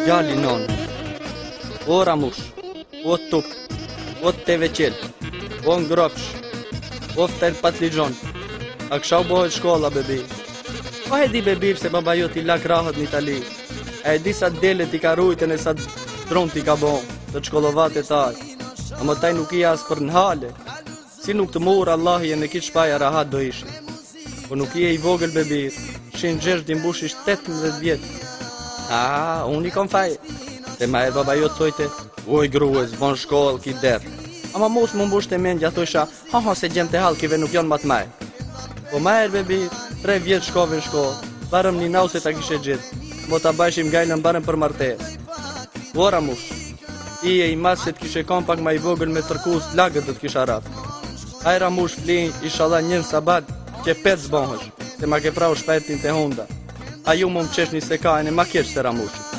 Gjali non, o ramush, o tuk, o teveqel, o ngropsh, o ftel patligjon. A kësha u bohet shkolla, bebi? Po e di, bebi, se baba jo t'i lak rahat në Itali. E di sa dele t'i ka rujtën e sa dron t'i ka bon, të shkollovat e taj. A më taj nuk i as për në hale. Si nuk të mur Allahi e në kitë shpaja rahat do ishi. Po nuk i e i vogël, bebi, shin gjesh dimbush ish 18 vjetë. Unë i kom faj. Se ma e baba jo të thojte, oj grues, von shkollë ki derë. Ama mos më mbush të mendja, thosha, ha se gjem të halkive nuk janë matë maj. Po ma e bebi, 3 vjetë shkove në shkollë, barëm një nau se ta kishe gjithë, mo ta bajshim gajlën barëm për martes. Ora mush, i e i mas se t'kishe kom pak ma i vogël me tërkus, lagët dhe t'kisha rafë. Ajra mush flin, ishala njën sabat, që 5 zbohësh, se ma ke prau shpetin të honda. A ju më qesh një sekajnë e ma kesh se ramushit.